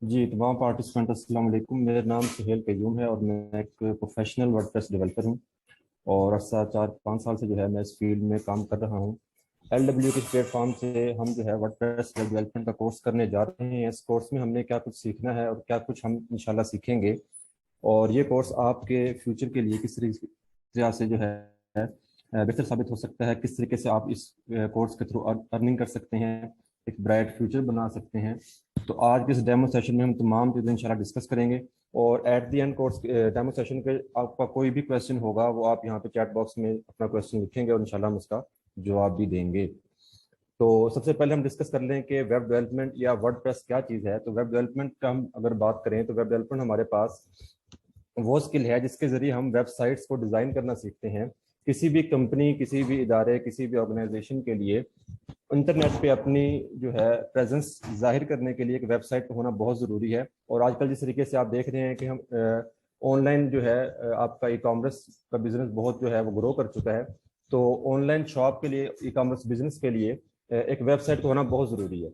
जी तमाम पार्टिसिपेंट अस्सलाम वालेकुम। मेरा नाम सुहेल कयूम है और मैं एक प्रोफेशनल वर्डप्रेस डेवलपर हूँ। और अर्सा 4-5 साल से जो है मैं इस फील्ड में काम कर रहा हूँ। LW के प्लेटफॉर्म से हम जो है वर्डप्रेस डेवलपमेंट का कोर्स करने जा रहे हैं। इस कोर्स में हमने क्या कुछ सीखना है और क्या कुछ हम इंशाल्लाह सीखेंगे, और ये कोर्स आपके फ्यूचर के लिए किस तरह से जो है बेहतर साबित हो सकता है, किस तरीके से आप इस कोर्स के थ्रू अर्निंग कर सकते हैं, एक ब्राइट फ्यूचर बना सकते हैं। तो आज के इस डेमो सेशन में हम तमाम चीज़ें इंशाल्लाह डिस्कस करेंगे। और at the end course demo session के आपका कोई भी क्वेश्चन होगा वो आप यहाँ पे चैट बॉक्स में अपना क्वेश्चन लिखेंगे और इंशाल्लाह हम उसका जवाब भी देंगे। तो सबसे पहले हम डिस्कस कर लें कि वेब डेवलपमेंट या वर्डप्रेस क्या चीज़ है। तो वेब डेवलपमेंट का हम अगर बात करें तो वेब डेवलपमेंट हमारे पास वो स्किल है जिसके ज़रिए हम वेबसाइट्स को डिज़ाइन करना सीखते हैं। किसी भी कंपनी, किसी भी इदारे, किसी भी ऑर्गेनाइजेशन के लिए इंटरनेट पे अपनी जो है प्रेजेंस जाहिर करने के लिए एक वेबसाइट होना बहुत ज़रूरी है। और आजकल जिस तरीके से आप देख रहे हैं कि हम ऑनलाइन जो है आपका ई कॉमर्स का बिजनेस बहुत जो है वो ग्रो कर चुका है। तो ऑनलाइन शॉप के लिए, ई कॉमर्स बिजनेस के लिए एक वेबसाइट होना बहुत ज़रूरी है।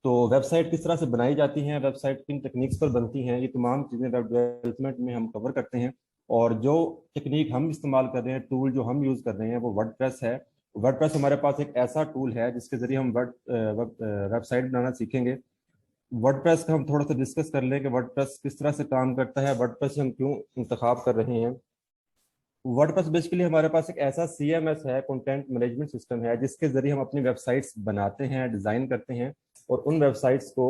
तो वेबसाइट किस तरह से बनाई जाती हैं, वेबसाइट किन टेक्निक्स पर बनती हैं, ये तमाम चीज़ें वेब डेवलपमेंट में हम कवर करते हैं। और जो टेक्निक हम इस्तेमाल कर रहे हैं, टूल जो हम यूज़ कर रहे हैं वो वर्डप्रेस है। वर्डप्रेस हमारे पास एक ऐसा टूल है जिसके ज़रिए हम वेबसाइट बनाना सीखेंगे। वर्डप्रेस का हम थोड़ा सा डिस्कस कर लें कि वर्डप्रेस किस तरह से काम करता है, वर्डप्रेस हम क्यों इंतखाब कर रहे हैं। वर्डप्रेस बेसिकली हमारे पास एक ऐसा CMS है, कंटेंट मैनेजमेंट सिस्टम है, जिसके जरिए हम अपनी वेबसाइट्स बनाते हैं, डिज़ाइन करते हैं और उन वेबसाइट्स को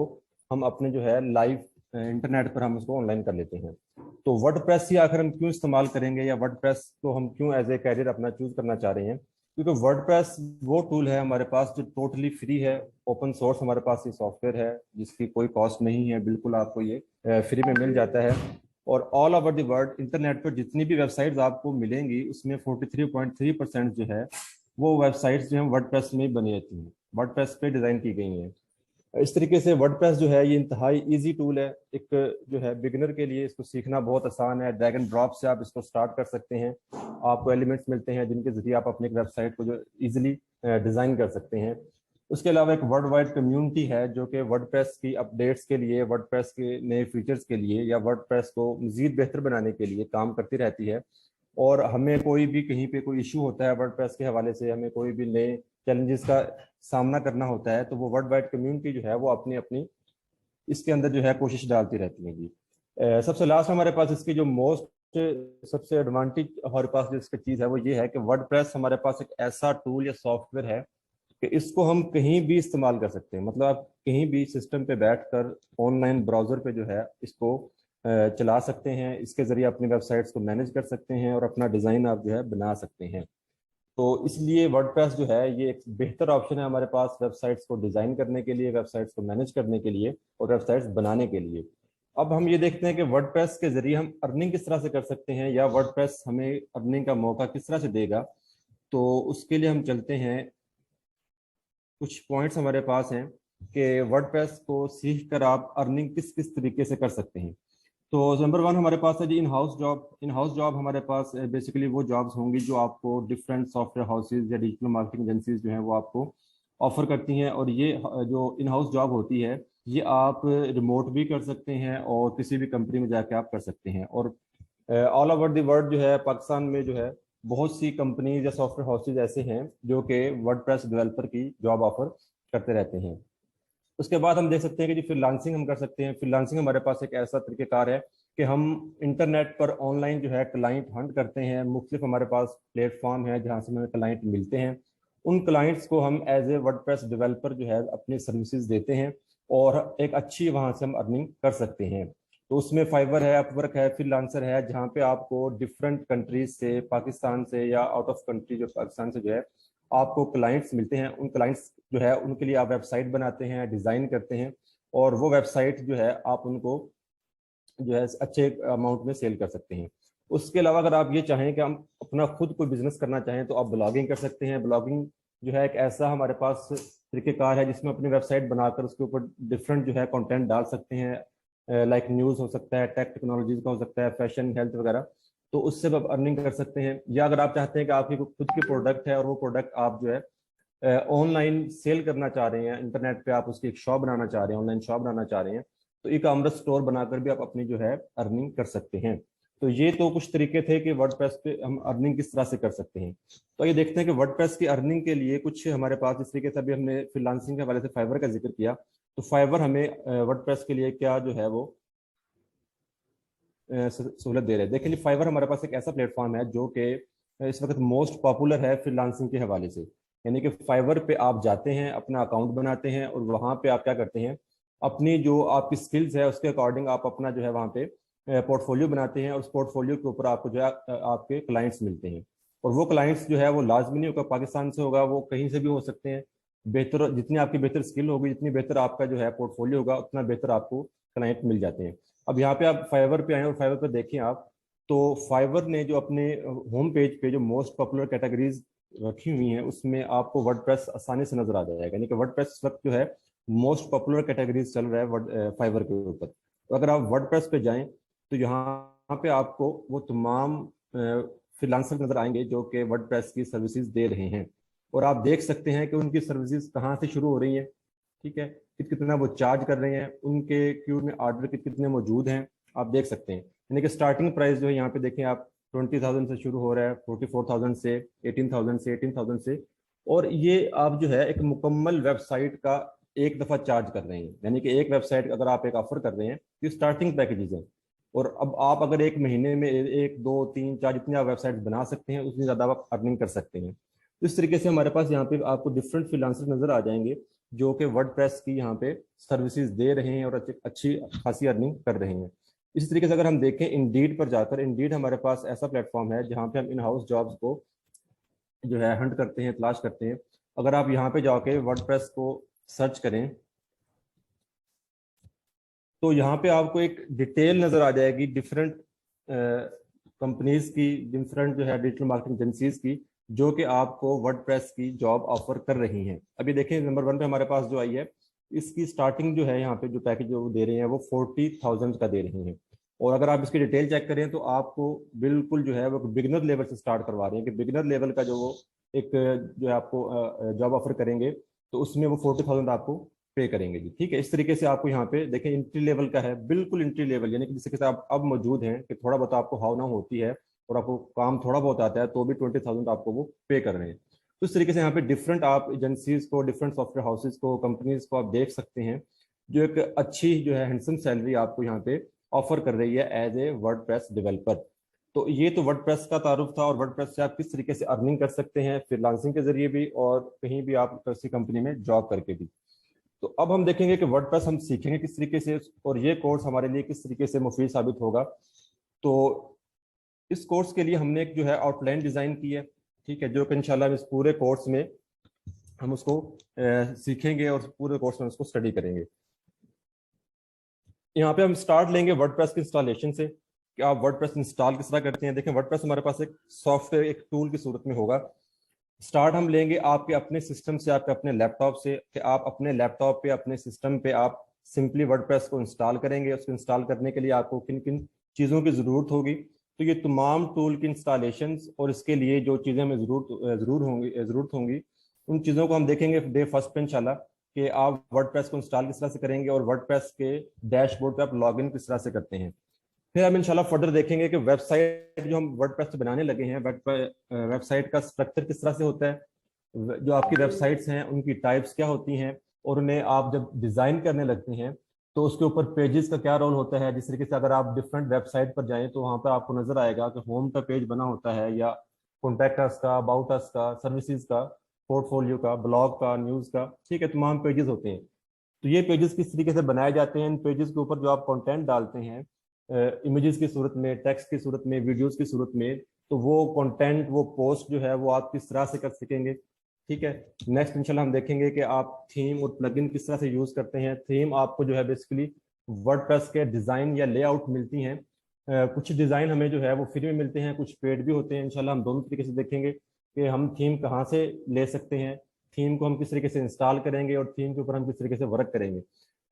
हम अपने जो है लाइव इंटरनेट पर हम उसको ऑनलाइन कर लेते हैं। तो वर्डप्रेस ही आखिर हम क्यों इस्तेमाल करेंगे या वर्डप्रेस को हम क्यों एज ए कैरियर अपना चूज करना चाह रहे हैं, क्योंकि वर्डप्रेस वो टूल है हमारे पास जो टोटली फ्री है, ओपन सोर्स हमारे पास ये सॉफ्टवेयर है जिसकी कोई कॉस्ट नहीं है, बिल्कुल आपको ये फ्री में मिल जाता है। और all over the world internet पर जितनी भी वेबसाइट्स आपको मिलेंगी उसमें 43.3% जो है वो वेबसाइट्स जो है वर्डप्रेस में बनी रहती हैं, वर्डप्रेस पे डिज़ाइन की गई हैं। इस तरीके से वर्डप्रेस जो है ये इंतहाई इजी टूल है। एक जो है बिगिनर के लिए इसको सीखना बहुत आसान है। ड्रैग एंड ड्रॉप से आप इसको स्टार्ट कर सकते हैं। आपको एलिमेंट्स मिलते हैं जिनके जरिए आप अपनी वेबसाइट को जो इजीली डिज़ाइन कर सकते हैं। उसके अलावा एक वर्ल्ड वाइड कम्युनिटी है जो कि वर्डप्रेस की अपडेट्स के लिए, वर्डप्रेस के नए फीचर्स के लिए या वर्डप्रेस को मज़ीद बेहतर बनाने के लिए काम करती रहती है। और हमें कोई भी कहीं पे कोई इशू होता है वर्डप्रेस के हवाले से, हमें कोई भी नए चैलेंजेस का सामना करना होता है, तो वो वर्ल्ड वाइड कम्युनिटी जो है वो अपनी अपनी इसके अंदर जो है कोशिश डालती रहती है जी। सबसे लास्ट हमारे पास इसकी जो मोस्ट सबसे एडवांटेज हमारे पास जो इसकी चीज़ है वो ये है कि वर्डप्रेस हमारे पास एक ऐसा टूल या सॉफ्टवेयर है कि इसको हम कहीं भी इस्तेमाल कर सकते हैं। मतलब आप कहीं भी सिस्टम पे बैठकर ऑनलाइन ब्राउजर पे जो है इसको चला सकते हैं। इसके जरिए अपनी वेबसाइट्स को मैनेज कर सकते हैं और अपना डिज़ाइन आप जो है बना सकते हैं। तो इसलिए वर्डप्रेस जो है ये एक बेहतर ऑप्शन है हमारे पास वेबसाइट्स को डिज़ाइन करने के लिए, वेबसाइट्स को मैनेज करने के लिए और वेबसाइट्स बनाने के लिए। अब हम ये देखते हैं कि वर्डप्रेस के जरिए हम अर्निंग किस तरह से कर सकते हैं या वर्डप्रेस हमें अर्निंग का मौका किस तरह से देगा। तो उसके लिए हम चलते हैं, कुछ पॉइंट्स हमारे पास हैं कि वर्डप्रेस को सीख कर आप अर्निंग किस किस तरीके से कर सकते हैं। तो नंबर वन हमारे पास है जी in house job. In house job हमारे पास बेसिकली वो जॉब्स होंगी जो आपको डिफरेंट सॉफ्टवेयर हाउसेज या डिजिटल मार्केटिंग एजेंसीज जो है वो आपको ऑफर करती हैं। और ये जो इन हाउस जॉब होती है ये आप रिमोट भी कर सकते हैं और किसी भी कंपनी में जाके आप कर सकते हैं। और ऑल ओवर द वर्ल्ड जो है पाकिस्तान में जो है बहुत सी कंपनीज या सॉफ्टवेयर हाउसेज ऐसे हैं जो कि वर्डप्रेस डेवलपर की जॉब ऑफर करते रहते हैं। उसके बाद हम देख सकते हैं कि जी फ्रीलांसिंग हम कर सकते हैं। फ्रीलांसिंग हमारे पास एक ऐसा तरीकेकार है कि हम इंटरनेट पर ऑनलाइन जो है क्लाइंट हंट करते हैं। मुख्तलिफ हमारे पास प्लेटफॉर्म है जहाँ से हमें क्लाइंट मिलते हैं। उन क्लाइंट्स को हम एज ए वर्डप्रेस डेवलपर जो है अपनी सर्विसेज देते हैं और एक अच्छी वहाँ से हम अर्निंग कर सकते हैं। तो उसमें फाइवर है, अपवर्क है, फ्रीलांसर है, जहाँ पे आपको डिफरेंट कंट्रीज से, पाकिस्तान से या आउट ऑफ कंट्री जो पाकिस्तान से जो है आपको क्लाइंट्स मिलते हैं। उन क्लाइंट्स जो है उनके लिए आप वेबसाइट बनाते हैं, डिज़ाइन करते हैं और वो वेबसाइट जो है आप उनको जो है अच्छे अमाउंट में सेल कर सकते हैं। उसके अलावा अगर आप ये चाहें कि हम अपना खुद कोई बिजनेस करना चाहें तो आप ब्लॉगिंग कर सकते हैं। ब्लॉगिंग जो है एक ऐसा हमारे पास तरीकेकार है जिसमें अपनी वेबसाइट बनाकर उसके ऊपर डिफरेंट जो है कंटेंट डाल सकते हैं। लाइक न्यूज़ हो सकता है, टेक टेक्नोलॉजीज का हो सकता है, फैशन, हेल्थ वगैरह। तो उससे आप अर्निंग कर सकते हैं। या अगर आप चाहते हैं कि आपकी खुद की प्रोडक्ट है और वो प्रोडक्ट आप जो है ऑनलाइन सेल करना चाह रहे हैं, इंटरनेट पे आप उसकी एक शॉप बनाना चाह रहे हैं, ऑनलाइन शॉप बनाना चाह रहे हैं, تو ई कॉमर्स स्टोर बनाकर भी आप अपनी जो है अर्निंग कर सकते हैं। तो ये तो कुछ तरीके थे कि वर्डप्रेस पे हम अर्निंग किस तरह से कर सकते हैं। तो ये देखते हैं कि वर्डप्रेस की अर्निंग के लिए कुछ हमारे पास, इस तरीके से अभी हमने फ्रीलांसिंग के हवाले से फाइवर का जिक्र किया, तो फाइवर हमें वर्डप्रेस के लिए क्या जो है वो सहूलत दे रहे हैं। देखिए फाइवर हमारे पास एक ऐसा प्लेटफॉर्म है जो कि इस वक्त मोस्ट पॉपुलर है फ्रीलांसिंग के हवाले से। यानी कि फाइवर पे आप जाते हैं, अपना अकाउंट बनाते हैं और वहाँ पे आप क्या करते हैं, अपनी जो आपकी स्किल्स है उसके अकॉर्डिंग आप अपना जो है वहाँ पे पोर्टफोलियो बनाते हैं और उस पोर्टफोलियो के ऊपर आपको जो है आपके क्लाइंट्स मिलते हैं। और वो क्लाइंट्स जो है वो लाजमी नहीं होगा पाकिस्तान से होगा, वो कहीं से भी हो सकते हैं। बेहतर, जितनी आपकी बेहतर स्किल होगी, जितनी बेहतर आपका जो है पोर्टफोलियो होगा, उतना बेहतर आपको क्लाइंट मिल जाते हैं। अब यहाँ पे आप फाइवर पे आए और फाइवर पे देखें आप, तो फाइवर ने जो अपने होम पेज पे जो मोस्ट पॉपुलर कैटेगरीज रखी हुई हैं उसमें आपको वर्डप्रेस आसानी से नजर आ जाएगा। यानी कि वर्डप्रेस इस वक्त जो है मोस्ट पॉपुलर कैटेगरीज चल रहा है फाइवर के ऊपर। तो अगर आप वर्डप्रेस पे जाएं तो यहाँ पे आपको वो तमाम फ्रीलांसर नजर आएंगे जो कि वर्डप्रेस की सर्विसेज दे रहे हैं, और आप देख सकते हैं कि उनकी सर्विसेज कहाँ से शुरू हो रही हैं, ठीक है, कितना वो चार्ज कर रहे हैं, उनके क्यू में ऑर्डर कितने मौजूद हैं, आप देख सकते हैं। यानी कि स्टार्टिंग प्राइस जो है यहाँ पे देखें आप 20,000 से शुरू हो रहा है, 44,000 से, 18,000 से, 18,000 से, और ये आप जो है एक मुकम्मल वेबसाइट का एक दफ़ा चार्ज कर रहे हैं। यानी कि एक वेबसाइट अगर आप एक ऑफर कर रहे हैं तो स्टार्टिंग पैकेजेस हैं, और अब आप अगर एक महीने में एक दो तीन चार जितनी आप वेबसाइट बना सकते हैं उतनी ज़्यादा आप अर्निंग कर सकते हैं। तो इस तरीके से हमारे पास यहाँ पे आपको डिफरेंट फ्रीलांसर नजर आ जाएंगे जो कि वर्डप्रेस की यहाँ पे सर्विसेज दे रहे हैं और अच्छी खासी अर्निंग कर रहे हैं। इसी तरीके से अगर हम देखें इंडीड पर जाकर, इंडीड हमारे पास ऐसा प्लेटफॉर्म है जहाँ पे हम इन हाउस जॉब्स को जो है हंट करते हैं, तलाश करते हैं। अगर आप यहाँ पे जाके वर्डप्रेस को सर्च करें तो यहाँ पे आपको एक डिटेल नजर आ जाएगी डिफरेंट कंपनीज की, डिफरेंट जो है डिजिटल मार्केटिंग एजेंसीज की, जो कि आपको वर्डप्रेस की जॉब ऑफर कर रही हैं। अभी देखें नंबर 1 पे हमारे पास जो आई है, इसकी स्टार्टिंग जो है यहाँ पे जो पैकेज जो दे रहे हैं वो 40,000 का दे रहे हैं। और अगर आप इसकी डिटेल चेक करें तो आपको बिल्कुल जो है वो बिगिनर लेवल से स्टार्ट करवा रहे हैं कि बिगिनर लेवल का जो वो एक जो है आपको जॉब ऑफर करेंगे तो उसमें वो 40,000 आपको पे करेंगे जी, ठीक है। इस तरीके से आपको यहाँ पे देखें इंट्री लेवल का है, बिल्कुल इंट्री लेवल, यानी कि जिस तरीके से आप अब मौजूद हैं कि थोड़ा बहुत आपको हाव ना होती है और आपको काम थोड़ा बहुत आता है तो भी 20,000 आपको वो पे कर रहे हैं। तो इस तरीके से यहाँ पे डिफरेंट आप एजेंसीज को, डिफरेंट सॉफ्टवेयर हाउसेज को, कंपनीज को आप देख सकते हैं जो एक अच्छी जो है हैंडसम सैलरी आपको यहाँ पे ऑफर कर रही है एज ए वर्डप्रेस डेवलपर। तो ये तो वर्डप्रेस का तारुफ था और वर्डप्रेस से आप किस तरीके से अर्निंग कर सकते हैं फ्रीलांसिंग के जरिए भी और कहीं भी आप किसी कंपनी में जॉब करके भी। तो अब हम देखेंगे कि वर्डप्रेस हम सीखेंगे किस तरीके से और ये कोर्स हमारे लिए किस तरीके से मुफीद साबित होगा। तो इस कोर्स के लिए हमने एक जो है आउटलाइन डिजाइन की है, ठीक है, जो कि इंशाल्लाह इस पूरे कोर्स में हम उसको सीखेंगे और पूरे कोर्स में उसको स्टडी करेंगे। यहाँ पे हम स्टार्ट लेंगे वर्डप्रेस के इंस्टॉलेशन से कि आप वर्डप्रेस इंस्टॉल किस तरह करते हैं। देखें वर्डप्रेस हमारे पास एक सॉफ्टवेयर, एक टूल की सूरत में होगा। स्टार्ट हम लेंगे आपके अपने सिस्टम से, आपके अपने लैपटॉप से, कि आप अपने लैपटॉप पे, अपने सिस्टम पे आप सिंपली वर्डप्रेस को इंस्टॉल करेंगे। उसको इंस्टॉल करने के लिए आपको किन किन चीज़ों की ज़रूरत होगी, तो ये तमाम टूल की इंस्टॉलेशन और इसके लिए जो चीज़ें हमें ज़रूरत होंगी उन चीज़ों को हम देखेंगे डे फर्स्ट पे इंशाल्लाह कि आप वर्डप्रेस को इंस्टॉल किस तरह से करेंगे और वर्डप्रेस के डैशबोर्ड पे आप लॉगिन किस तरह से करते हैं। फिर हम इंशाल्लाह फर्दर देखेंगे कि वेबसाइट जो हम वर्डप्रेस पे बनाने लगे हैं, वेबसाइट का स्ट्रक्चर किस तरह से होता है, जो आपकी वेबसाइट्स हैं उनकी टाइप्स क्या होती हैं, और उन्हें आप जब डिज़ाइन करने लगते हैं तो उसके ऊपर पेजेस का क्या रोल होता है। जिस तरीके से अगर आप डिफरेंट वेबसाइट पर जाएं तो वहाँ पर आपको नजर आएगा कि होम का पेज बना होता है या कॉन्टैक्ट अस का, अबाउट अस का, सर्विसेज का, पोर्टफोलियो का, ब्लॉग का, न्यूज़ का, ठीक है, तमाम पेजेस होते हैं। तो ये पेजेस किस तरीके से बनाए जाते हैं, इन पेजेस के ऊपर जो आप कंटेंट डालते हैं इमेजेस की सूरत में, टेक्स्ट की सूरत में, वीडियोस की सूरत में, तो वो कंटेंट, वो पोस्ट जो है वो आप किस तरह से कर सकेंगे, ठीक है। नेक्स्ट इंशाल्लाह हम देखेंगे कि आप थीम और प्लगइन किस तरह से यूज करते हैं। थीम आपको जो है बेसिकली वर्डप्रेस के डिजाइन या लेआउट मिलती हैं, कुछ डिजाइन हमें जो है वो फ्री में मिलते हैं, कुछ पेड भी होते हैं। इंशाल्लाह हम दोनों तरीके से देखेंगे कि हम थीम कहाँ से ले सकते हैं, थीम को हम किस तरीके से इंस्टॉल करेंगे और थीम के ऊपर हम किस तरीके से वर्क करेंगे।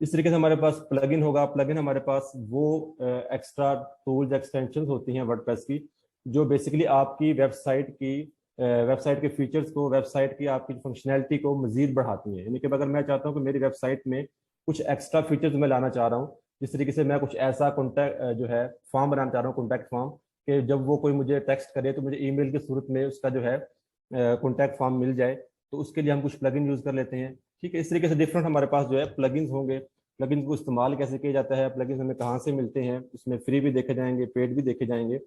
इस तरीके से हमारे पास प्लगइन होगा। प्लगइन हमारे पास वो एक्स्ट्रा टूल्स, एक्सटेंशन होती हैं वर्डप्रेस की जो बेसिकली आपकी वेबसाइट के फीचर्स को, वेबसाइट की आपकी फंक्शनैलिटी को मजीद बढ़ाती हैं। यानी कि अगर मैं चाहता हूँ कि मेरी वेबसाइट में कुछ एक्स्ट्रा फीचर्स मैं लाना चाह रहा हूँ जिस तरीके से मैं कुछ ऐसा कॉन्टैक्ट जो है फॉर्म बनाना चाह रहा हूँ, कॉन्टैक्ट फॉर्म, कि जब वो कोई मुझे टेक्स्ट करे तो मुझे ईमेल की सूरत में उसका जो है कॉन्टैक्ट फॉर्म मिल जाए, तो उसके लिए हम कुछ प्लगइन यूज़ कर लेते हैं। ठीक है, इस तरीके से डिफरेंट हमारे पास जो है प्लगइन्स होंगे। प्लगइन्स को इस्तेमाल कैसे किया जाता है, प्लगइन्स हमें कहाँ से मिलते हैं, उसमें फ्री भी देखे जाएंगे, पेड भी देखे जाएंगे,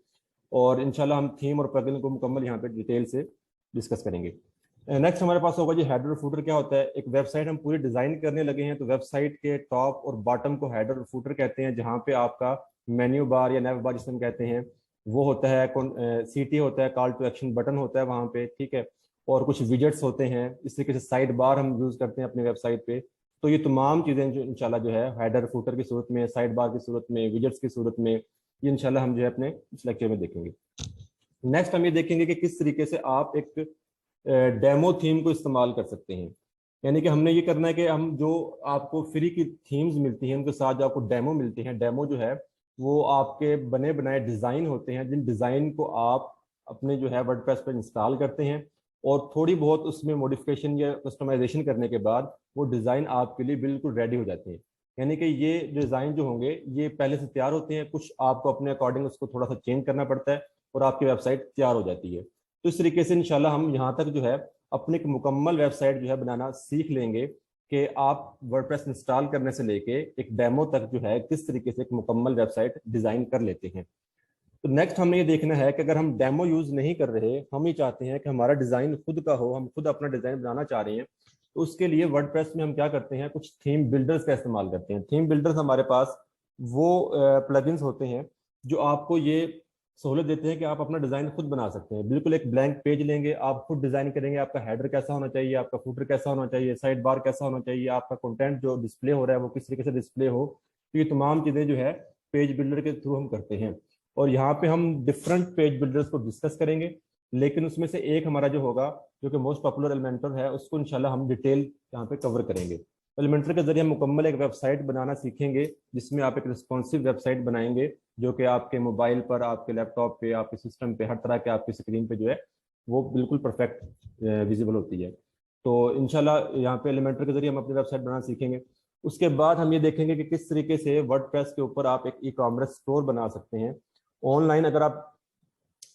और इंशाल्लाह हम थीम और प्लगइन को मुकम्मल यहाँ पे डिटेल से डिस्कस करेंगे। नेक्स्ट हमारे पास होगा जी हेडर और फूटर। क्या होता है, एक वेबसाइट हम पूरी डिजाइन करने लगे हैं तो वेबसाइट के टॉप और बॉटम को हेडर और फूटर कहते हैं, जहाँ पे आपका मेन्यू बार या नेव बार जिसे हम कहते हैं वो होता है, सीटी होता है, कॉल टू एक्शन बटन होता है वहाँ पे, ठीक है, और कुछ विजेट्स होते हैं, इस तरीके से साइड बार हम यूज करते हैं अपनी वेबसाइट पे। तो ये तमाम चीजें जो इंशाल्लाह जो है हेडर फूटर की सूरत में, साइड बार की सूरत में, विजेट्स की सूरत में, ये इंशाल्लाह हम जो है अपने इस लेक्चर में देखेंगे। नेक्स्ट हम ये देखेंगे कि किस तरीके से आप एक डेमो थीम को इस्तेमाल कर सकते हैं। यानी कि हमने ये करना है कि हम जो आपको फ्री की थीम्स मिलती हैं उनके साथ जो आपको डेमो मिलती हैं, डेमो जो है वो आपके बने बनाए डिज़ाइन होते हैं, जिन डिज़ाइन को आप अपने जो है वर्डप्रेस पर इंस्टॉल करते हैं और थोड़ी बहुत उसमें मॉडिफिकेशन या कस्टमाइजेशन करने के बाद वो डिज़ाइन आपके लिए बिल्कुल रेडी हो जाते हैं। यानी कि ये डिज़ाइन जो होंगे ये पहले से तैयार होते हैं, कुछ आपको अपने अकॉर्डिंग उसको थोड़ा सा चेंज करना पड़ता है और आपकी वेबसाइट तैयार हो जाती है। तो इस तरीके से इंशाल्लाह हम यहाँ तक जो है अपनी एक मुकम्मल वेबसाइट जो है बनाना सीख लेंगे कि आप वर्डप्रेस इंस्टॉल करने से लेके एक डेमो तक जो है किस तरीके से एक मुकम्मल वेबसाइट डिज़ाइन कर लेते हैं। तो नेक्स्ट हमें ये देखना है कि अगर हम डेमो यूज़ नहीं कर रहे, हम ही चाहते हैं कि हमारा डिज़ाइन खुद का हो, हम खुद अपना डिज़ाइन बनाना चाह रहे हैं, तो उसके लिए वर्डप्रेस में हम क्या करते हैं, कुछ थीम बिल्डर्स का इस्तेमाल करते हैं। थीम बिल्डर्स हमारे पास वो प्लगइन्स होते हैं जो आपको ये सहूलत देते हैं कि आप अपना डिज़ाइन खुद बना सकते हैं। बिल्कुल एक ब्लैंक पेज लेंगे, आप खुद डिज़ाइन करेंगे, आपका हेडर कैसा होना चाहिए, आपका फुटर कैसा होना चाहिए, साइड बार कैसा होना चाहिए, आपका कंटेंट जो डिस्प्ले हो रहा है वो किस तरीके से डिस्प्ले हो। तो ये तमाम चीज़ें जो है पेज बिल्डर के थ्रू हम करते हैं, और यहाँ पे हम डिफरेंट पेज बिल्डर्स को डिस्कस करेंगे, लेकिन उसमें से एक हमारा जो होगा जो कि मोस्ट पॉपुलर एलिमेंटर है, उसको इंशाल्लाह हम डिटेल यहाँ पे कवर करेंगे। एलिमेंटर के जरिए हम मुकम्मल एक वेबसाइट बनाना सीखेंगे, जिसमें आप एक रिस्पॉन्सिव वेबसाइट बनाएंगे जो कि आपके मोबाइल पर, आपके लैपटॉप पे, आपके सिस्टम पे, हर तरह के आपकी स्क्रीन पे जो है वो बिल्कुल परफेक्ट विजिबल होती है। तो इंशाल्लाह यहाँ पे एलिमेंटर के जरिए हम अपनी वेबसाइट बनाना सीखेंगे। उसके बाद हम ये देखेंगे कि किस तरीके से वर्डप्रेस के ऊपर आप एक ई कॉमर्स स्टोर बना सकते हैं ऑनलाइन। अगर आप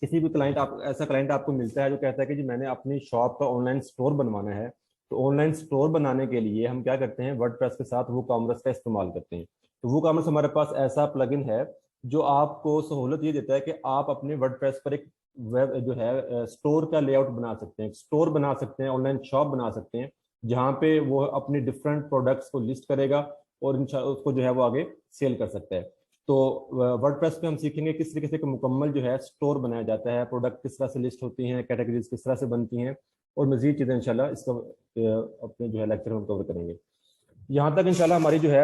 किसी भी क्लाइंट, आप ऐसा क्लाइंट आपको मिलता है जो कहता है कि जी मैंने अपनी शॉप का ऑनलाइन स्टोर बनवाना है, तो ऑनलाइन स्टोर बनाने के लिए हम क्या करते हैं, वर्डप्रेस के साथ वो कॉमर्स का इस्तेमाल करते हैं। तो वो कॉमर्स हमारे पास ऐसा प्लगइन है जो आपको सहूलत ये देता है कि आप अपने वर्डप्रेस पर एक वेब जो है स्टोर का लेआउट बना सकते हैं, स्टोर बना सकते हैं, ऑनलाइन शॉप बना सकते हैं, जहाँ पे वो अपनी डिफरेंट प्रोडक्ट्स को लिस्ट करेगा और उसको जो है वो आगे सेल कर सकता है। तो वर्डप्रेस पे हम सीखेंगे किस तरीके से एक मुकम्मल जो है स्टोर बनाया जाता है, प्रोडक्ट किस तरह से लिस्ट होती हैं, कैटेगरीज किस तरह से बनती हैं, और मजीद चीज़ें इंशाल्लाह इसका अपने जो है लेक्चर में कवर करेंगे। यहाँ तक इंशाल्लाह हमारी जो है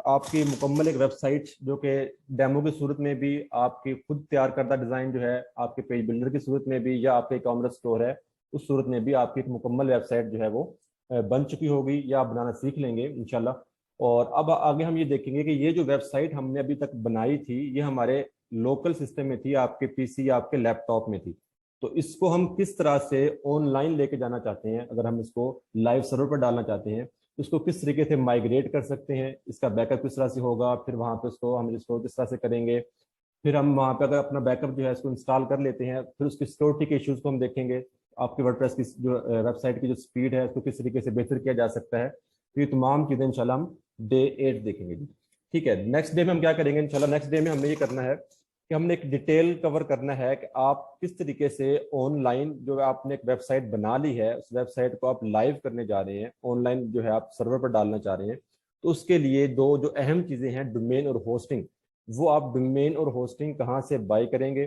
आपकी मुकम्मल एक वेबसाइट जो कि डेमो की सूरत में भी, आपकी खुद तैयार करदा डिज़ाइन जो है आपके पेज बिल्डर की सूरत में भी, या आपके कॉमर्स स्टोर है उस सूरत में भी आपकी एक मुकम्मल वेबसाइट जो है वो बन चुकी होगी या आप बनाना सीख लेंगे इंशाल्लाह। और अब आगे हम ये देखेंगे कि ये जो वेबसाइट हमने अभी तक बनाई थी ये हमारे लोकल सिस्टम में थी, आपके पीसी या आपके लैपटॉप में थी, तो इसको हम किस तरह से ऑनलाइन लेके जाना चाहते हैं, अगर हम इसको लाइव सर्वर पर डालना चाहते हैं तो इसको किस तरीके से माइग्रेट कर सकते हैं, इसका बैकअप किस तरह से होगा, फिर वहां पे उसको हम इसको किस तरह से करेंगे, फिर हम वहाँ पे अगर अपना बैकअप जो है इसको इंस्टॉल कर लेते हैं फिर उसकी सिक्योरिटी के इश्यूज को हम देखेंगे, आपके वर्डप्रेस की जो वेबसाइट की जो स्पीड है उसको किस तरीके से बेहतर किया जा सकता है। तो ये तमाम चीज़ें इंशाल्लाह हम डे 8 देखेंगे जी। ठीक है, नेक्स्ट डे में हम क्या करेंगे इंशाल्लाह, नेक्स्ट डे में हमने ये करना है कि हमने एक डिटेल कवर करना है कि आप किस तरीके से ऑनलाइन जो आपने एक वेबसाइट बना ली है उस वेबसाइट को आप लाइव करने जा रहे हैं, ऑनलाइन जो है आप सर्वर पर डालना चाह रहे हैं। तो उसके लिए दो जो अहम चीज़ें हैं, डोमेन और होस्टिंग, वो आप डोमेन और होस्टिंग कहाँ से बाय करेंगे,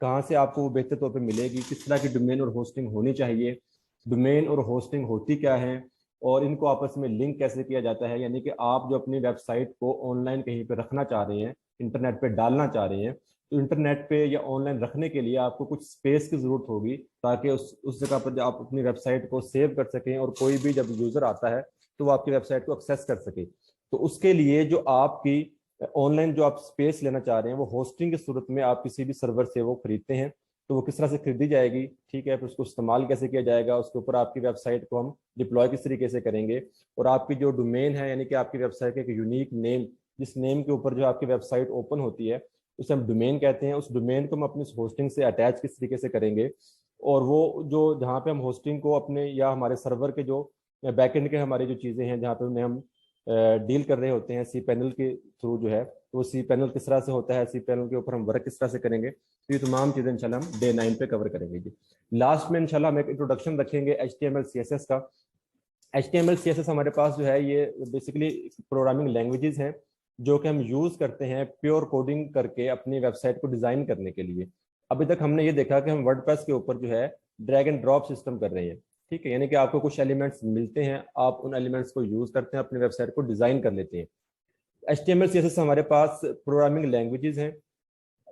कहाँ से आपको वो बेहतर तौर पे मिलेगी, किस तरह की डोमेन और होस्टिंग होनी चाहिए, डोमेन और होस्टिंग होती क्या है, और इनको आपस में लिंक कैसे किया जाता है। यानी कि आप जो अपनी वेबसाइट को ऑनलाइन कहीं पे रखना चाह रहे हैं, इंटरनेट पे डालना चाह रहे हैं, तो इंटरनेट पे या ऑनलाइन रखने के लिए आपको कुछ स्पेस की ज़रूरत होगी ताकि उस जगह पर आप अपनी वेबसाइट को सेव कर सकें और कोई भी जब यूज़र आता है तो वो आपकी वेबसाइट को एक्सेस कर सके। तो उसके लिए जो आपकी ऑनलाइन जो आप स्पेस लेना चाह रहे हैं वो होस्टिंग की सूरत में आप किसी भी सर्वर से वो खरीदते हैं, तो वो किस तरह से खरीदी जाएगी, ठीक है, फिर उसको इस्तेमाल कैसे किया जाएगा, उसके ऊपर आपकी वेबसाइट को हम डिप्लॉय किस तरीके से करेंगे, और आपकी जो डोमेन है यानी कि आपकी वेबसाइट का एक यूनिक नेम جس نیم کے اوپر جو آپ کی ویب سائٹ اوپن ہوتی ہے اسے ہم ڈومین کہتے ہیں. اس ڈومین کو ہم اپنی ہوسٹنگ سے اٹیچ کس طریقے سے کریں گے, اور وہ جو جہاں پہ ہم ہوسٹنگ کو اپنے یا ہمارے سرور کے جو بیک اینڈ کے ہماری جو چیزیں ہیں جہاں پہ انہیں ہم ڈیل کر رہے ہوتے ہیں سی پینل کے تھرو جو ہے, تو سی پینل کس طرح سے ہوتا ہے, سی پینل کے اوپر ہم ورک کس طرح سے کریں گے, تو یہ تمام چیزیں انشاءاللہ ہم ڈے 9 پہ کور کریں گے. جی لاسٹ میں انشاءاللہ ہم ایک انٹروڈکشن رکھیں گے HTML CSS کا. HTML CSS ہمارے پاس جو ہے یہ بیسیکلی پروگرامنگ لینگویجز ہیں جو کہ ہم یوز کرتے ہیں پیور کوڈنگ کر کے اپنی ویب سائٹ کو ڈیزائن کرنے کے لیے. ابھی تک ہم نے یہ دیکھا کہ ہم ورڈ پریس کے اوپر جو ہے ڈریگ اینڈ ڈراپ سسٹم کر رہے ہیں, ٹھیک ہے, یعنی کہ آپ کو کچھ ایلیمنٹس ملتے ہیں, آپ ان ایلیمنٹس کو یوز کرتے ہیں, اپنی ویب سائٹ کو ڈیزائن کر لیتے ہیں. HTML CSS ہمارے پاس پروگرامنگ لینگویجز ہیں.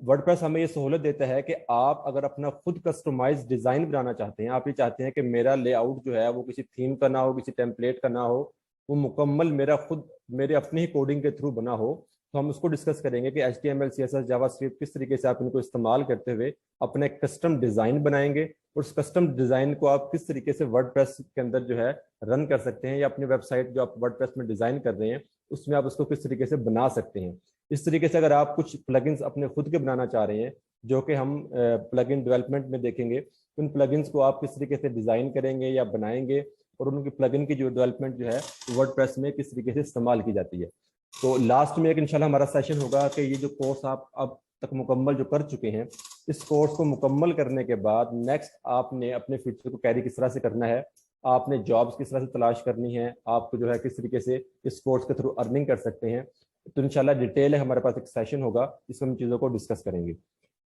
ورڈ پریس ہمیں یہ سہولت دیتا ہے کہ آپ اگر اپنا خود کسٹمائز ڈیزائن بنانا چاہتے ہیں, آپ یہ چاہتے ہیں کہ میرا لے آؤٹ جو ہے وہ کسی تھیم کا نہ ہو, کسی ٹیمپلیٹ کا نہ ہو, وہ مکمل میرا خود میرے اپنے ہی کوڈنگ کے تھرو بنا ہو, تو ہم اس کو ڈسکس کریں گے کہ HTML CSS جاوا اسکرپٹ کس طریقے سے آپ ان کو استعمال کرتے ہوئے اپنے کسٹم ڈیزائن بنائیں گے, اور اس کسٹم ڈیزائن کو آپ کس طریقے سے ورڈ پریس کے اندر جو ہے رن کر سکتے ہیں, یا اپنی ویب سائٹ جو آپ ورڈ پریس میں ڈیزائن کر رہے ہیں اس میں آپ اس کو کس طریقے سے بنا سکتے ہیں. اس طریقے سے اگر آپ کچھ پلگنس اپنے خود کے بنانا چاہ رہے ہیں جو کہ ہم پلگن ڈیولپمنٹ میں دیکھیں گے, ان پلگنس کو آپ کس طریقے سے ڈیزائن کریں گے یا بنائیں گے, اور ان کی پلگن کی جو ڈیولپمنٹ جو ہے ورڈ پریس میں کس طریقے سے استعمال کی جاتی ہے. تو لاسٹ میں ایک انشاءاللہ ہمارا سیشن ہوگا کہ یہ جو کورس آپ اب تک مکمل جو کر چکے ہیں, اس کورس کو مکمل کرنے کے بعد نیکسٹ آپ نے اپنے فیوچر کو کیری کس طرح سے کرنا ہے, آپ نے جابس کس طرح سے تلاش کرنی ہے, آپ کو جو ہے کس طریقے سے اس کورس کے تھرو ارننگ کر سکتے ہیں. تو انشاءاللہ ڈیٹیل ہے, ہمارے پاس ایک سیشن ہوگا جس میں ہم چیزوں کو ڈسکس کریں گے.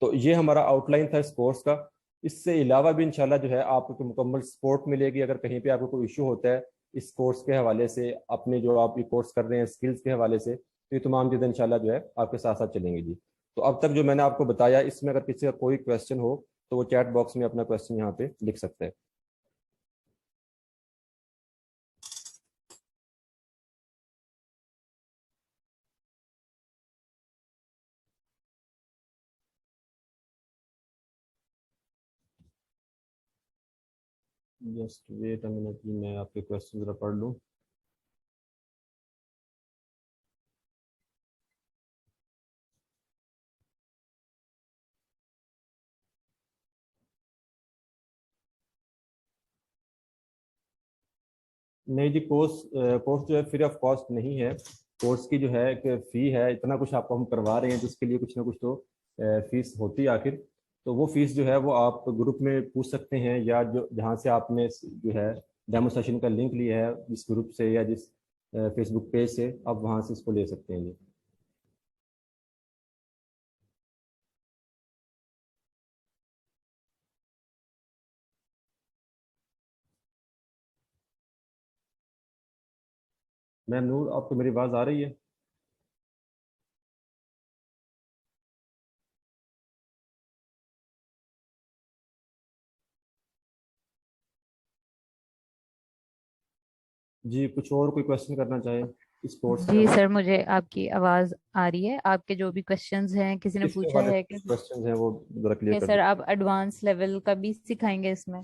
تو یہ ہمارا آؤٹ لائن تھا اس کورس کا. اس سے علاوہ بھی انشاءاللہ جو ہے آپ کو مکمل سپورٹ ملے گی. اگر کہیں پہ آپ کو کوئی ایشو ہوتا ہے اس کورس کے حوالے سے, اپنے جو آپ یہ کورس کر رہے ہیں اسکلس کے حوالے سے, تو یہ تمام چیزیں انشاءاللہ جو ہے آپ کے ساتھ ساتھ چلیں گی. جی تو اب تک جو میں نے آپ کو بتایا, اس میں اگر کسی کا کوئی کویشچن ہو تو وہ چیٹ باکس میں اپنا کویشچن یہاں پہ لکھ سکتا ہے. جسٹ ویٹ اے منٹ, میں آپ کے کویشچن ذرا پڑھ لوں. نہیں جی, کورس جو ہے فری آف کاسٹ نہیں ہے. کورس کی جو ہے ایک فی ہے, اتنا کچھ آپ کو ہم کروا رہے ہیں تو اس کے لیے کچھ نہ کچھ تو فیس ہوتی ہے آخر. تو وہ فیس جو ہے وہ آپ گروپ میں پوچھ سکتے ہیں, یا جو جہاں سے آپ نے جو ہے ڈیمو سیشن کا لنک لیا ہے جس گروپ سے یا جس فیس بک پیج سے, آپ وہاں سے اس کو لے سکتے ہیں. جی میم نور, آپ کو میری آواز آ رہی ہے؟ جی کچھ اور کوئی کویشچن کرنا چاہیں اس کورس کے جی حوالے سر, مجھے آپ کی آواز آ رہی ہے. آپ کے جو بھی کوشچنز ہیں, کسی نے کس کے پوچھا حوالے ہے سے کویشچنز ہیں وہ ذرا کلیئر کر سر دیں. آپ ایڈوانس لیول کا بھی سکھائیں گے اس میں؟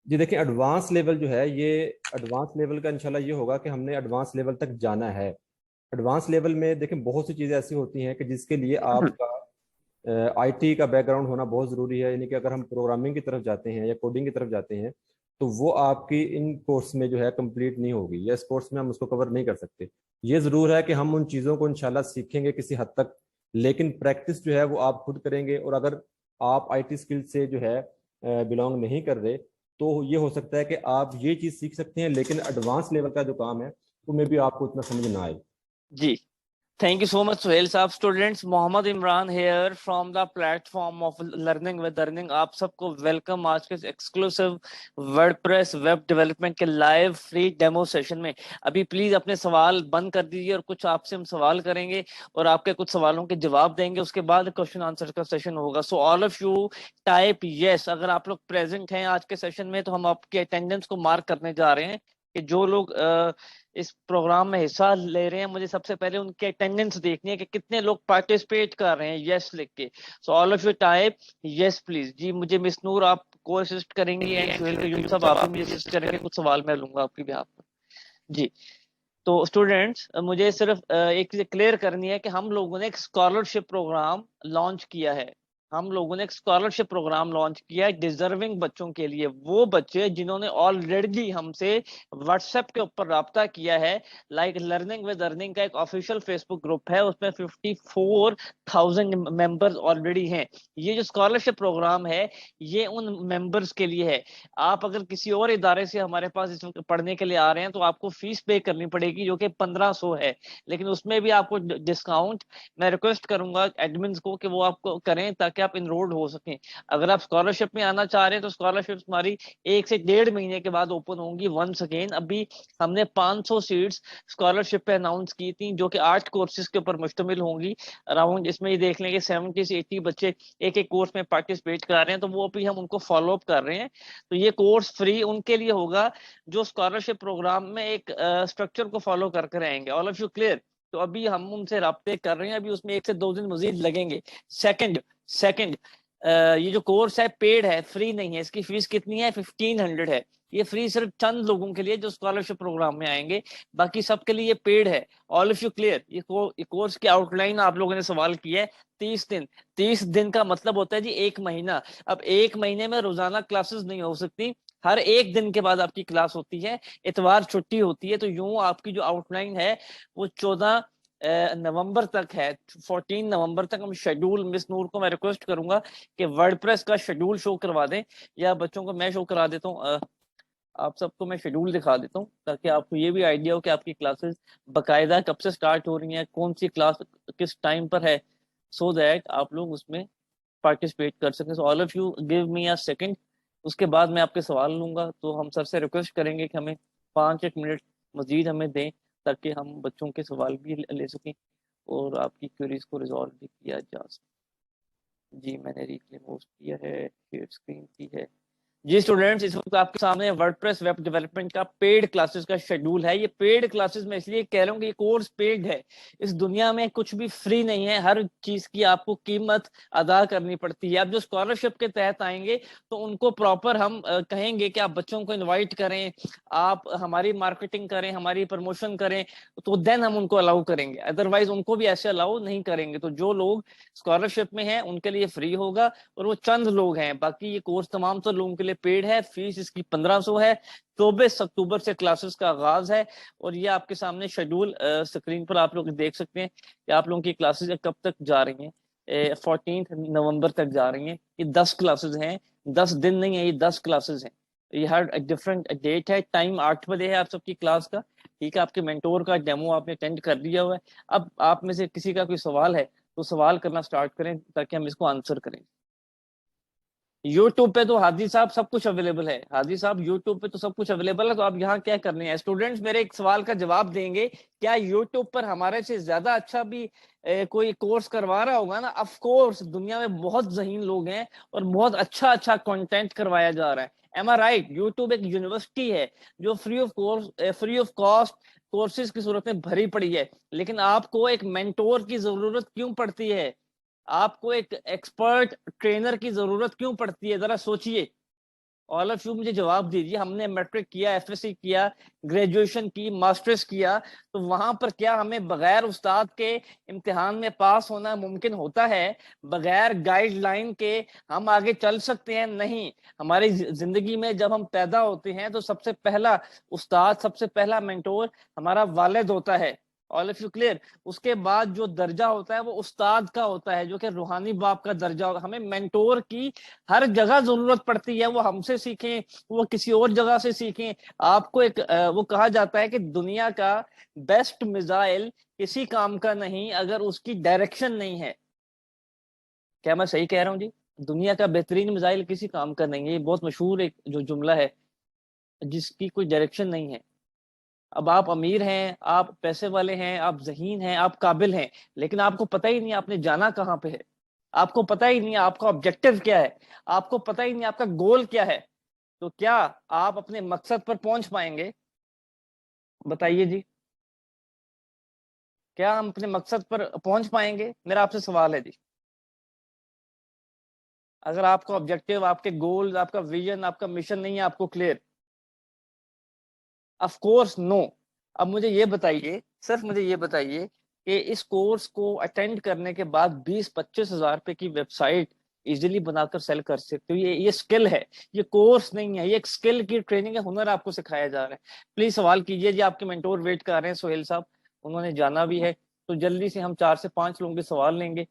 جی دیکھیں, ایڈوانس لیول جو ہے, یہ ایڈوانس لیول کا انشاءاللہ یہ ہوگا کہ ہم نے ایڈوانس لیول تک جانا ہے. ایڈوانس لیول میں دیکھیں بہت سی چیزیں ایسی ہوتی ہیں کہ جس کے لیے آپ کا آئی ٹی کا بیک گراؤنڈ ہونا بہت ضروری ہے. یعنی کہ اگر ہم پروگرامنگ کی طرف جاتے ہیں یا کوڈنگ کی طرف جاتے ہیں تو وہ آپ کی ان کورس میں جو ہے کمپلیٹ نہیں ہوگی, یا اس کورس میں ہم اس کو کور نہیں کر سکتے. یہ ضرور ہے کہ ہم ان چیزوں کو انشاءاللہ سیکھیں گے کسی حد تک, لیکن پریکٹس جو ہے وہ آپ خود کریں گے. اور اگر آپ آئی ٹی اسکل سے جو ہے بلانگ نہیں کر رہے تو یہ ہو سکتا ہے کہ آپ یہ چیز سیکھ سکتے ہیں, لیکن ایڈوانس لیول کا جو کام ہے وہ میں بھی آپ کو اتنا سمجھ نہ آئے. جی thank you so much Suhail صاحب. Students, Mohammad Imran here from the platform of Learning with Earning. آپ سب کو ویلکم آج کے ایکسکلوسیو WordPress ویب ڈیولپمنٹ کے لائیو فری ڈیمو سیشن میں. ابھی پلیز اپنے سوال بند کر دیجیے اور کچھ آپ سے ہم سوال کریں گے اور آپ کے کچھ سوالوں کے جواب دیں گے. اس کے بعد کوشچن آنسر کا سیشن ہوگا. سو آل آف یو ٹائپ یس اگر آپ لوگ پریزنٹ ہیں آج کے سیشن میں, تو ہم آپ کے اٹینڈنس کو مارک کرنے جا رہے ہیں کہ جو لوگ اس پروگرام میں حصہ لے رہے ہیں, مجھے سب سے پہلے ان کے اٹینڈنس دیکھنی ہے کہ کتنے لوگ پارٹیسپیٹ کر رہے ہیں یس لکھ کے. So all of you type yes please. جی مجھے مس نور آپ کو اسسٹ کریں گی, اینڈ سہیل قیوم صاحب آپ بھی مجھے اسسٹ کریں گے. کچھ سوال میں لوں گا آپ کی بھی آپ. جی تو اسٹوڈینٹس مجھے صرف ایک چیز کلیئر کرنی ہے کہ ہم لوگوں نے ایک اسکالرشپ پروگرام لانچ کیا ہے. ہم لوگوں نے ایک اسکالرشپ پروگرام لانچ کیا ہے ڈیزرونگ بچوں کے لیے. وہ بچے جنہوں نے آلریڈی ہم سے واٹس ایپ کے اوپر رابطہ کیا ہے, لائک لرننگ ود ارننگ کا ایک آفیشیل فیس بک گروپ ہے, اس میں 54,000 ممبرز آلریڈی ہیں. یہ جو اسکالرشپ پروگرام ہے یہ ان ممبرز کے لیے ہے. آپ اگر کسی اور ادارے سے ہمارے پاس اس وقت پڑھنے کے لیے آ رہے ہیں تو آپ کو فیس پے کرنی پڑے گی جو کہ 1500 ہے, لیکن اس میں بھی آپ کو ڈسکاؤنٹ میں ریکویسٹ کروں گا ایڈمنز کو کہ وہ آپ کو کریں تاکہ آپ انرولڈ ہو سکیں. اگر آپ اسکالرشپ میں آنا چاہ رہے ہیں تو اسکالرشپ ہماری 1 سے 1.5 مہینے کے بعد اوپن ہوں گی. ونس اگین ابھی ہم نے 500 سیٹس اسکالرشپ پہ اناؤنس کی تھی جو کہ 8 کورسز کے اوپر مشتمل ہوں گی. اراؤنڈ اس میں یہ دیکھ لیں کہ 70 سے 80 بچے ایک ایک کورس میں پارٹیسپیٹ کر رہے ہیں, تو وہ بھی ہم ان کو فالو اپ کر رہے ہیں. تو یہ کورس فری ان کے لیے ہوگا جو اسکالرشپ پروگرام میں ایک اسٹرکچر کو فالو کر کے رہیں گے. آل آف یو کلیئر؟ تو ابھی ہم ان سے رابطے کر رہے ہیں, ابھی اس میں 1 سے 2 دن مزید لگیں گے. سیکنڈ یہ جو کورس ہے پیڈ ہے, فری نہیں ہے. اس کی فیس کتنی ہے؟ 1500 ہے. یہ فری صرف چند لوگوں کے لیے جو اسکالرشپ پروگرام میں آئیں گے, باقی سب کے لیے یہ پیڈ ہے. All of you clear? یہ کورس کی آؤٹ لائن آپ لوگوں نے سوال کیا ہے. 30 دن. 30 دن کا مطلب ہوتا ہے جی 1 مہینہ. اب 1 مہینے میں روزانہ کلاسز نہیں ہو سکتی, ہر 1 دن کے بعد آپ کی کلاس ہوتی ہے, اتوار چھٹی ہوتی ہے. تو یوں آپ کی جو آؤٹ لائن ہے وہ 14 نومبر تک ہے. 14 نومبر تک ہم شیڈول, مس نور کو میں ریکویسٹ کروں گا کہ ورڈ پریس کا شیڈول شو کروا دیں, یا بچوں کو میں شو کرا دیتا ہوں. آپ سب کو میں شیڈول دکھا دیتا ہوں تاکہ آپ کو یہ بھی آئیڈیا ہو کہ آپ کی کلاسز باقاعدہ کب سے سٹارٹ ہو رہی ہیں, کون سی کلاس کس ٹائم پر ہے, سو دیٹ آپ لوگ اس میں پارٹیسپیٹ کر سکیں. So all of you give me a second. اس کے بعد میں آپ کے سوال لوں گا. تو ہم سر سے ریکویسٹ کریں گے کہ ہمیں 5-1 منٹ مزید ہمیں دیں تاکہ ہم بچوں کے سوال بھی لے سکیں اور آپ کی کیوریز کو ریزالو بھی کیا جا سکے. جی میں نے ریکلیم کیا ہے, شیئر اسکرین کی ہے. جی اسٹوڈینٹس, اس وقت آپ کے سامنے ورڈ پریس ویب ڈیولپمنٹ کا پیڈ کلاسز کا شیڈول ہے. یہ پیڈ کلاسز میں اس لیے کہہ رہا ہوں کہ یہ کورس پیڈ ہے. اس دنیا میں کچھ بھی فری نہیں ہے, ہر چیز کی آپ کو قیمت ادا کرنی پڑتی ہے. آپ جو اسکالرشپ کے تحت آئیں گے تو ان کو پراپر ہم کہیں گے کہ آپ بچوں کو انوائٹ کریں, آپ ہماری مارکیٹنگ کریں, ہماری پروموشن کریں, تو دین ہم ان کو الاؤ کریں گے. ادروائز ان کو بھی ایسے الاؤ نہیں کریں گے. تو جو لوگ اسکالرشپ میں ہیں ان کے لیے فری ہوگا, اور وہ چند لوگ ہیں. باقی یہ کورس تمام تو لوگوں کے لیے پیڈ ہے. فیس اس کی 1500 ہے. 24 اکتوبر سے کلاسز کا آغاز ہے, اور یہ آپ کے سامنے شیڈول اسکرین پر آپ لوگ دیکھ سکتے ہیں کہ آپ لوگوں کی کلاسز کب تک جا رہی ہیں. 14 نومبر تک جا رہی ہیں. یہ 10 کلاسز ہیں, 10 دن نہیں ہے, یہ 10 کلاسز ہیں. یہ ہر ڈفرنٹ ڈیٹ ہے. ٹائم 8 بجے ہے آپ سب کی کلاس کا. ٹھیک ہے, آپ کے مینٹور کا ڈیمو آپ نے اٹینڈ کر لیا ہوا ہے. اب آپ میں سے کسی کا کوئی سوال ہے تو سوال کرنا سٹارٹ کریں تاکہ ہم اس کو آنسر کریں. یوٹیوب پہ تو حاجی صاحب سب کچھ اویلیبل ہے. حاجی صاحب یوٹیوب پہ تو سب کچھ اویلیبل ہے, تو آپ یہاں کیا کرنے ہیں؟ اسٹوڈنٹس میرے ایک سوال کا جواب دیں گے, کیا یوٹیوب پر ہمارے سے زیادہ اچھا بھی کوئی کورس کروا رہا ہوگا نا؟ آف کورس دنیا میں بہت ذہین لوگ ہیں اور بہت اچھا کنٹینٹ کروایا جا رہا ہے. M R right? یوٹیوب ایک یونیورسٹی ہے جو فری آف کاسٹ کورسز کی صورت میں بھری پڑی ہے. لیکن آپ کو ایک مینٹور کی ضرورت کیوں پڑتی ہے؟ آپ کو ایک ایکسپرٹ ٹرینر کی ضرورت کیوں پڑتی ہے؟ ذرا سوچئے. آل آف یو مجھے جواب دیجیے. ہم نے میٹرک کیا, ایف ایس سی کیا, گریجویشن کی, ماسٹرز کیا, تو وہاں پر کیا ہمیں بغیر استاد کے امتحان میں پاس ہونا ممکن ہوتا ہے؟ بغیر گائیڈ لائن کے ہم آگے چل سکتے ہیں؟ نہیں. ہماری زندگی میں جب ہم پیدا ہوتے ہیں تو سب سے پہلا استاد, سب سے پہلا مینٹور ہمارا والد ہوتا ہے. All of you clear? اس کے بعد جو درجہ ہوتا ہے وہ استاد کا ہوتا ہے, جو کہ روحانی باپ کا درجہ ہوگا. ہمیں مینٹور کی ہر جگہ ضرورت پڑتی ہے. وہ ہم سے سیکھیں, وہ کسی اور جگہ سے سیکھیں. آپ کو ایک وہ کہا جاتا ہے کہ دنیا کا بیسٹ میزائل کسی کام کا نہیں اگر اس کی ڈائریکشن نہیں ہے. کیا میں صحیح کہہ رہا ہوں جی؟ دنیا کا بہترین میزائل کسی کام کا نہیں ہے. یہ بہت مشہور ایک جو جملہ ہے جس کی کوئی ڈائریکشن نہیں ہے. اب آپ امیر ہیں, آپ پیسے والے ہیں, آپ ذہین ہیں, آپ قابل ہیں, لیکن آپ کو پتہ ہی نہیں آپ نے جانا کہاں پہ ہے. آپ کو پتہ ہی نہیں آپ کا آبجیکٹو کیا ہے. آپ کو پتہ ہی نہیں آپ کا گول کیا ہے. تو کیا آپ اپنے مقصد پر پہنچ پائیں گے؟ بتائیے جی, کیا ہم اپنے مقصد پر پہنچ پائیں گے؟ میرا آپ سے سوال ہے جی. اگر آپ کا آبجیکٹو, آپ کے گول, آپ کا ویژن, آپ کا مشن نہیں ہے آپ کو کلیئر, آف کورس نو. اب مجھے یہ بتائیے، صرف مجھے یہ بتائیے کہ اس کورس کو اٹینڈ کرنے کے بعد 20-25 ہزار روپے کی ویب سائٹ ایزیلی بنا کر سیل کر سکتے ہو. یہ اسکل ہے، یہ کورس نہیں ہے، یہ ایک اسکل کی ٹریننگ ہے، ہنر آپ کو سکھایا جا رہا ہے. پلیز سوال کیجیے جی، آپ کے مینٹور ویٹ کر رہے ہیں سہیل صاحب، انہوں نے جانا بھی ہے. تو جلدی سے ہم 4 سے 5 لوگوں کے سوال لیں گے،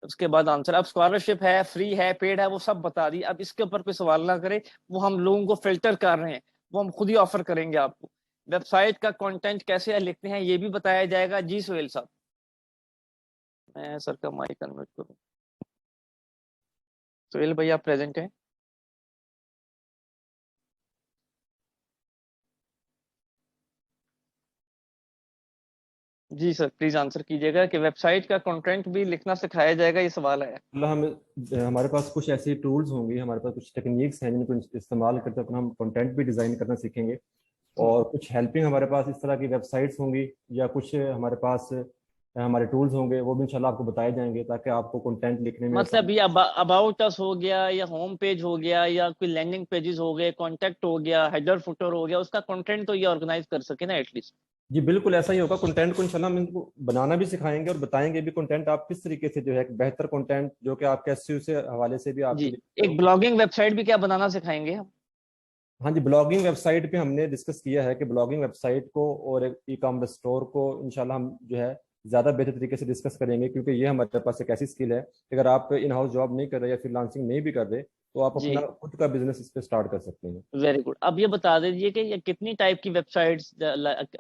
اس کے بعد آنسر. اب اسکالرشپ ہے، فری ہے، پیڈ ہے، وہ سب بتا دی. اب اس کے اوپر کوئی سوال نہ کرے، وہ ہم لوگوں کو فلٹر کر رہے ہیں، وہ ہم خود ہی آفر کریں گے آپ کو. ویب سائٹ کا کنٹینٹ کیسے لکھتے ہیں یہ بھی بتایا جائے گا. جی سہیل صاحب، میں سر کا مائک کنورٹ کروں. سہیل بھائی آپ پریزنٹ ہیں؟ جی سر پلیز آنسر کیجیے گا کہ ویب سائٹ کا کنٹینٹ بھی لکھنا سکھایا جائے گا، یہ سوال ہے. ہمارے پاس کچھ ایسی ٹولز ہوں گی، ہمارے پاس کچھ ٹیکنیکس ہیں جن کو استعمال کرتے اپنا ہم کنٹینٹ بھی ڈیزائن کرنا سیکھیں گے. اور کچھ ہیلپنگ ہمارے پاس اس طرح کی ویب سائٹس ہوں گی، یا کچھ ہمارے پاس ہمارے ٹولز ہوں گے، وہ بھی انشاءاللہ آپ کو بتائے جائیں گے تاکہ آپ کو کنٹینٹ لکھنے میں مطلب یہ اباؤٹ اس ہو گیا، یا ہوم پیج ہو گیا، یا کوئی لینڈنگ پیجز ہو گئے، کانٹیکٹ ہو گیا، ہیڈر فوٹر ہو گیا، اس کا کنٹینٹ تو یہ آرگنائز کر سکے نا ایٹ لیسٹ. جی بالکل ایسا ہی ہوگا. کنٹینٹ کو انشاءاللہ ہم ان کو بنانا بھی سکھائیں گے اور بتائیں گے بھی کنٹینٹ آپ کس طریقے سے جو ہے بہتر کنٹینٹ جو کہ آپ کے SEO سے حوالے سے بھی آپ جی کی ایک بلاگنگ ویب سائٹ بھی کیا بنانا سکھائیں گے ہم. ہاں جی بلاگنگ ویب سائٹ پہ ہم نے ڈسکس کیا ہے کہ بلاگنگ ویب سائٹ کو اور ایک ای کامرس اسٹور کو انشاءاللہ ہم جو ہے زیادہ بہتر طریقے سے ڈسکس کریں گے، کیونکہ یہ ہمارے پاس ایک ایسی اسکل ہے کہ اگر آپ ان ہاؤس جاب نہیں کر رہے یا فری لانسنگ نہیں بھی کر رہے تو آپ جی اپنا خود کا بزنس اس پہ اسٹارٹ کر سکتے ہیں. Very good. اب یہ بتا دیجیے کہ یہ کتنی ٹائپ کی web sites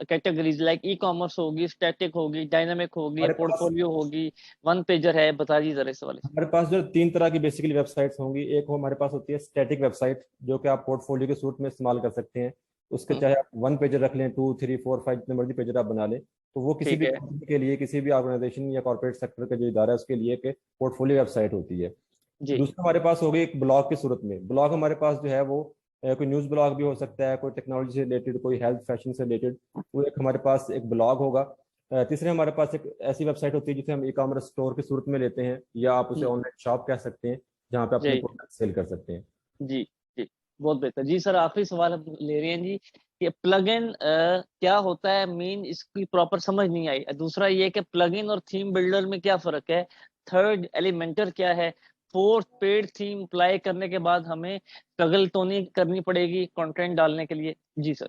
categories like e commerce ہوگی، اسٹیٹک ہوگی، ڈائنامک ہوگی، یا ہمارے پورٹ پاس فولیو ہوگی، ون پیجر ہے، بتا دیجیے ذرا اس والے سے. ہمارے پاس جو 3 طرح کی بیسیکلی ویب سائٹس ہوں گی. ایک ہمارے پاس ہوتی ہے اسٹیٹک ویب سائٹ جو کہ آپ پورٹ فولیو کے صورت میں استعمال کر سکتے ہیں. اس کے چاہے آپ 1 پیجر رکھ لیں، 2 3 4 5 جتنے مرضی پیجر آپ بنا لیں، تو وہ کسی ٹھیک بھی ہے. کمپنی کے لیے، کسی بھی آرگنائزیشن یا کارپوریٹ سیکٹر کا جو ادارہ ہے اس کے لیے ایک پورٹ فولیو ویب سائٹ ہوتی ہے. جی دوسرا ہمارے پاس ہوگی ایک بلاگ کی صورت میں. بلاگ ہمارے پاس جو ہے وہ کوئی نیوز بلاگ بھی ہو سکتا ہے، کوئی ٹیکنالوجی سے ریلیٹڈ، کوئی ہیلتھ فیشن سے ریلیٹڈ، وہ ایک ہمارے پاس ایک بلاگ ہوگا. تیسرے ہمارے پاس ایک ایسی ویب سائٹ ہوتی ہے جسے ہم ای کامرس اسٹور کی صورت میں لیتے ہیں، یا آپ اسے آن لائن شاپ کہہ سکتے ہیں جہاں پہ اپنے جی پروڈکٹ سیل کر سکتے ہیں. جی جی بہت بہتر. جی سر آخری سوال ہم لے رہے ہیں جی کہ پلگ ان کیا ہوتا ہے، مین اس کی پراپر سمجھ نہیں آئی. دوسرا یہ کہ پلگ ان اور تھیم بلڈر میں کیا فرق ہے. تھرڈ ایلیمنٹر کیا ہے. فورتھ پیڈ تھیم اپلائی کرنے کے بعد ہمیں اسٹرگل تو نہیں کرنی پڑے گی کنٹینٹ ڈالنے کے لیے. جی سر.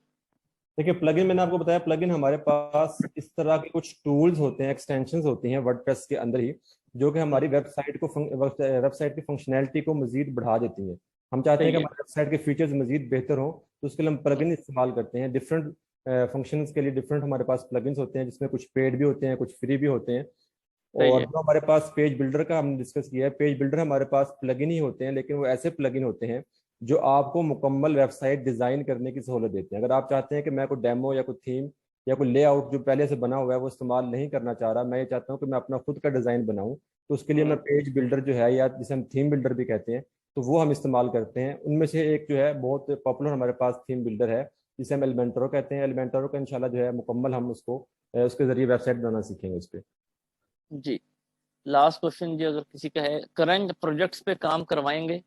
دیکھیے پلگ ان میں نے آپ کو بتایا، پلگ ان ہمارے پاس اس طرح کے کچھ ٹولز ہوتے ہیں، ایکسٹینشنز ہوتی ہیں ورڈ پریس کے اندر ہی، جو کہ ہماری ویب سائٹ کی فنکشنلٹی کو مزید بڑھا دیتی ہیں. ہم چاہتے ہیں کہ صحیح ہے. ہماری ویب سائٹ کے فیچرز مزید بہتر ہوں، تو اس کے لیے ہم پلگ ان استعمال کرتے ہیں. ڈفرینٹ فنکشنز کے لیے ڈفرینٹ ہمارے پاس پلگ انس ہوتے ہیں، جس میں کچھ پیڈ بھی ہوتے ہیں، کچھ فری بھی ہوتے ہیں. صحیح اور ہے. جو ہمارے پاس پیج بلڈر کا ہم نے ڈسکس کیا ہے، پیج بلڈر ہمارے پاس پلگ ان ہی ہوتے ہیں، لیکن وہ ایسے پلگ ان ہوتے ہیں جو آپ کو مکمل ویب سائٹ ڈیزائن کرنے کی سہولت دیتے ہیں. اگر آپ چاہتے ہیں کہ میں کوئی ڈیمو یا کوئی تھیم یا کوئی لے آؤٹ جو پہلے سے بنا ہوا ہے وہ استعمال نہیں کرنا چاہ رہا، میں یہ چاہتا ہوں کہ میں اپنا خود کا ڈیزائن بناؤں، تو اس کے لیے میں پیج بلڈر جو ہے، یا جسے ہم تھیم بلڈر بھی کہتے ہیں، تو وہ ہم استعمال کرتے ہیں. ان میں سے ایک جو ہے بہت پاپولر ہمارے پاس تھیم بلڈر ہے جسے ہم ایلیمنٹرو کہتے ہیں. ایلیمنٹرو کا انشاءاللہ جو ہے مکمل ہم اس کو اس کے ذریعے ویب سائٹ بنانا سیکھیں گے اس پہ. جی لاسٹ کوشچن جی، اگر کسی کا ہے کرنٹ پروجیکٹس پہ کام کروائیں گے.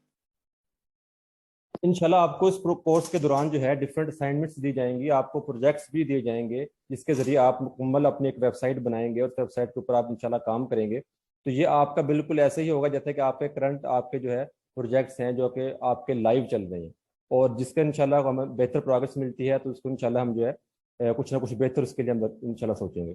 انشاءاللہ آپ کو اس کورس کے دوران جو ہے ڈفرینٹ اسائنمنٹس دی جائیں گی، آپ کو پروجیکٹس بھی دیے جائیں گے جس کے ذریعے آپ مکمل اپنی ایک ویب سائٹ بنائیں گے، اور ویب سائٹ کے اوپر آپ انشاءاللہ کام کریں گے. تو یہ آپ کا بالکل ایسے ہی ہوگا جیسے کہ آپ کے کرنٹ آپ کے جو ہے پروجیکٹس ہیں جو کہ آپ کے لائیو چل رہے ہیں، اور جس کا انشاءاللہ ہمیں بہتر پروگرس ملتی ہے تو اس کو انشاءاللہ ہم جو ہے کچھ نہ کچھ بہتر اس کے لیے ہم انشاءاللہ سوچیں گے.